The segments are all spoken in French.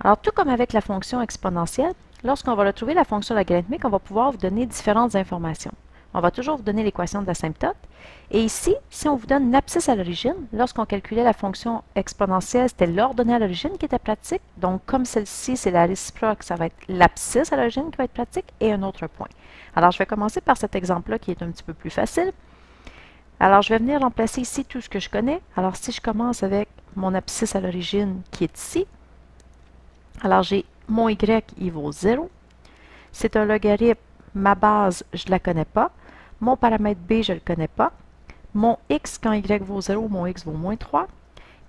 Alors, tout comme avec la fonction exponentielle, lorsqu'on va retrouver la fonction logarithmique, on va pouvoir vous donner différentes informations. On va toujours vous donner l'équation de l'asymptote. Et ici, si on vous donne l'abscisse à l'origine, lorsqu'on calculait la fonction exponentielle, c'était l'ordonnée à l'origine qui était pratique. Donc, comme celle-ci, c'est la réciproque, ça va être l'abscisse à l'origine qui va être pratique et un autre point. Alors, je vais commencer par cet exemple-là qui est un petit peu plus facile. Alors, je vais venir remplacer ici tout ce que je connais. Alors, si je commence avec mon abscisse à l'origine qui est ici, alors j'ai mon y, il vaut 0. C'est un logarithme, ma base, je ne la connais pas. Mon paramètre b, je ne le connais pas. Mon x, quand y vaut 0, mon x vaut moins 3.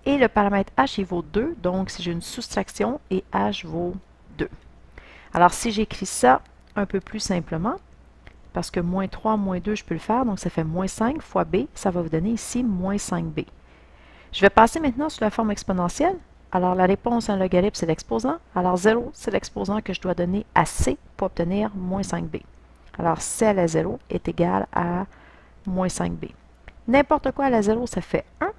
Et le paramètre h, il vaut 2. Donc, si j'ai une soustraction, et h vaut 2. Alors, si j'écris ça un peu plus simplement, parce que moins 3, moins 2, je peux le faire, donc ça fait moins 5 fois b, ça va vous donner ici moins 5b. Je vais passer maintenant sur la forme exponentielle. Alors, la réponse à un logarithme, c'est l'exposant. Alors, 0, c'est l'exposant que je dois donner à c pour obtenir moins 5b. Alors, c à la 0 est égal à moins 5b. N'importe quoi à la 0, ça fait 1.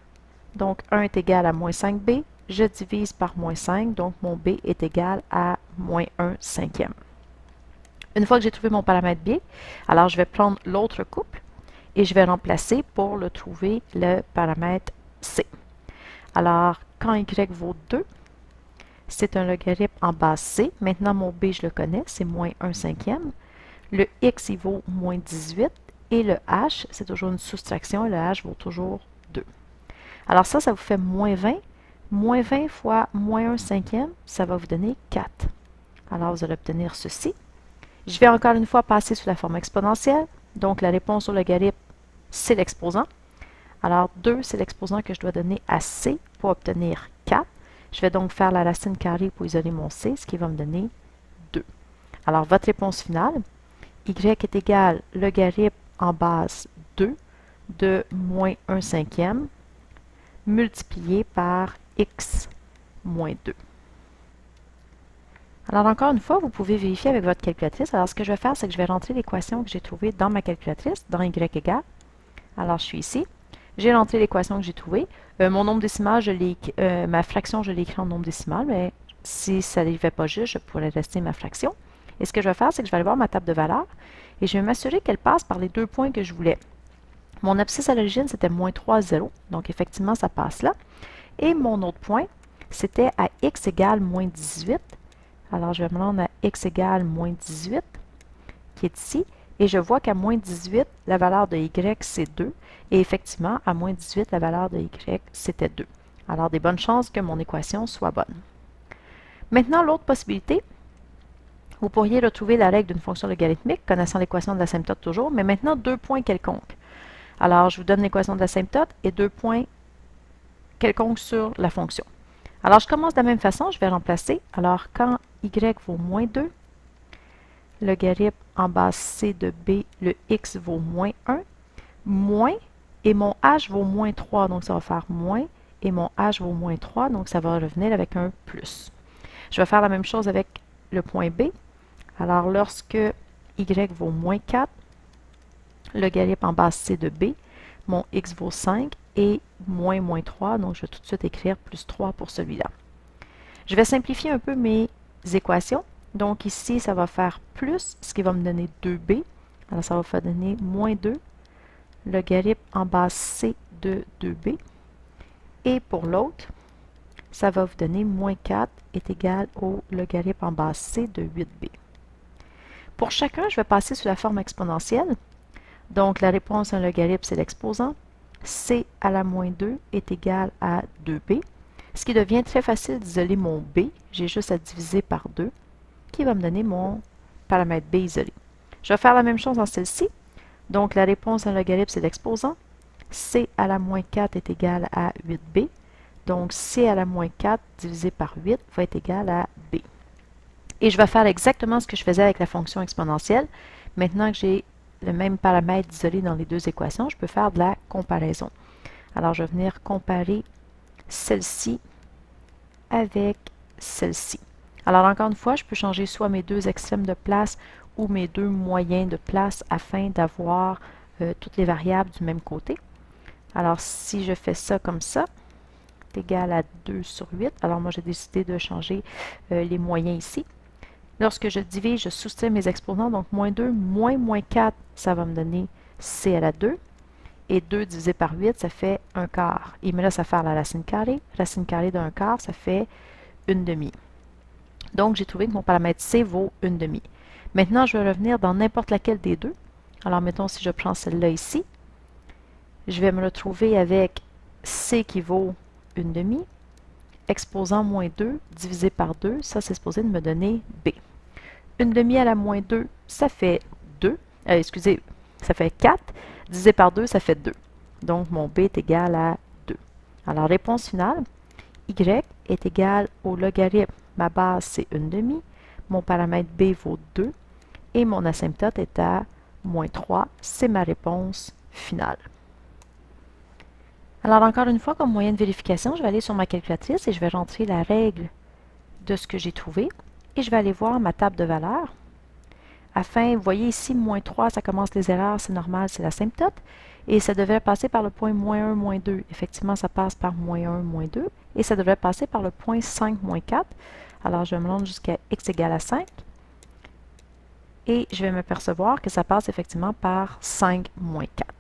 Donc, 1 est égal à moins 5b. Je divise par moins 5, donc mon b est égal à moins 1 cinquième. Une fois que j'ai trouvé mon paramètre b, alors je vais prendre l'autre couple et je vais remplacer pour le trouver le paramètre c. Alors, quand y vaut 2, c'est un logarithme en base c. Maintenant, mon b, je le connais, c'est moins 1 cinquième. Le x, il vaut moins 18. Et le h, c'est toujours une soustraction, et le h vaut toujours 2. Alors ça vous fait moins 20. Moins 20 fois moins 1 cinquième, ça va vous donner 4. Alors, vous allez obtenir ceci. Je vais encore une fois passer sous la forme exponentielle. Donc, la réponse au logarithme, c'est l'exposant. Alors, 2, c'est l'exposant que je dois donner à c pour obtenir 4. Je vais donc faire la racine carrée pour isoler mon c, ce qui va me donner 2. Alors, votre réponse finale, y est égal logarithme en base 2 de moins 1 cinquième multiplié par x moins 2. Alors, encore une fois, vous pouvez vérifier avec votre calculatrice. Alors, ce que je vais faire, c'est que je vais rentrer l'équation que j'ai trouvée dans ma calculatrice, dans y égale. Alors, je suis ici. J'ai rentré l'équation que j'ai trouvée. Mon nombre décimal, ma fraction, je l'ai écrit en nombre décimal, mais si ça n'arrivait pas juste, je pourrais rester ma fraction. Et ce que je vais faire, c'est que je vais aller voir ma table de valeurs et je vais m'assurer qu'elle passe par les deux points que je voulais. Mon abscisse à l'origine, c'était moins 3, 0. Donc, effectivement, ça passe là. Et mon autre point, c'était à x égale moins 18. Alors, je vais me rendre à x égale moins 18, qui est ici. Et je vois qu'à moins 18, la valeur de y, c'est 2. Et effectivement, à moins 18, la valeur de y, c'était 2. Alors, des bonnes chances que mon équation soit bonne. Maintenant, l'autre possibilité, vous pourriez retrouver la règle d'une fonction logarithmique, connaissant l'équation de l'asymptote toujours, mais maintenant deux points quelconques. Alors, je vous donne l'équation de l'asymptote et deux points quelconques sur la fonction. Alors, je commence de la même façon, je vais remplacer. Alors, quand y vaut moins 2, logarithme en base c de b, le x vaut moins 1, moins, et mon h vaut moins 3, donc ça va faire moins, et mon h vaut moins 3, donc ça va revenir avec un plus. Je vais faire la même chose avec le point b. Alors, lorsque y vaut moins 4, logarithme en base c de b, mon x vaut 5, et moins 3, donc je vais tout de suite écrire plus 3 pour celui-là. Je vais simplifier un peu mes équations. Donc ici, ça va faire plus, ce qui va me donner 2b. Alors ça va donner moins 2, logarithme en base c de 2b. Et pour l'autre, ça va vous donner moins 4 est égal au logarithme en base c de 8b. Pour chacun, je vais passer sous la forme exponentielle. Donc la réponse à un logarithme, c'est l'exposant. C à la moins 2 est égal à 2b. Ce qui devient très facile d'isoler mon b. J'ai juste à diviser par 2, qui va me donner mon paramètre b isolé. Je vais faire la même chose dans celle-ci. Donc la réponse à un logarithme, c'est l'exposant. C à la moins 4 est égal à 8b. Donc c à la moins 4 divisé par 8 va être égal à b. Et je vais faire exactement ce que je faisais avec la fonction exponentielle. Maintenant que j'ai le même paramètre isolé dans les deux équations, je peux faire de la comparaison. Alors, je vais venir comparer celle-ci avec celle-ci. Alors, encore une fois, je peux changer soit mes deux extrêmes de place ou mes deux moyens de place afin d'avoir toutes les variables du même côté. Alors, si je fais ça comme ça, est égal à 2 sur 8. Alors moi, j'ai décidé de changer les moyens ici. Lorsque je divise, je soustrais mes exposants. Donc, moins 2 moins 4, ça va me donner c à la 2. Et 2 divisé par 8, ça fait 1 quart. Il me laisse à faire la racine carrée. Racine carrée d'un quart, ça fait 1 demi. Donc, j'ai trouvé que mon paramètre C vaut 1 demi. Maintenant, je vais revenir dans n'importe laquelle des deux. Alors, mettons, si je prends celle-là ici, je vais me retrouver avec C qui vaut 1 demi. Exposant moins 2 divisé par 2, ça, c'est supposé de me donner B. 1 demi à la moins 2, ça fait 2. Excusez, ça fait 4. Divisé par 2, ça fait 2. Donc, mon B est égal à 2. Alors, réponse finale, Y est égal au logarithme. Ma base, c'est 1 demi. Mon paramètre B vaut 2. Et mon asymptote est à moins 3. C'est ma réponse finale. Alors, encore une fois, comme moyen de vérification, je vais aller sur ma calculatrice et je vais rentrer la règle de ce que j'ai trouvé. Et je vais aller voir ma table de valeurs. Afin, vous voyez ici, moins 3, ça commence les erreurs, c'est normal, c'est l'asymptote. Et ça devrait passer par le point moins 1, moins 2. Effectivement, ça passe par moins 1, moins 2. Et ça devrait passer par le point 5, moins 4. Alors, je vais me rendre jusqu'à x égale à 5. Et je vais m'apercevoir que ça passe effectivement par 5, moins 4.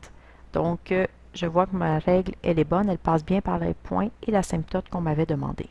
Donc, je vois que ma règle, elle est bonne, elle passe bien par les points et l'asymptote qu'on m'avait demandé.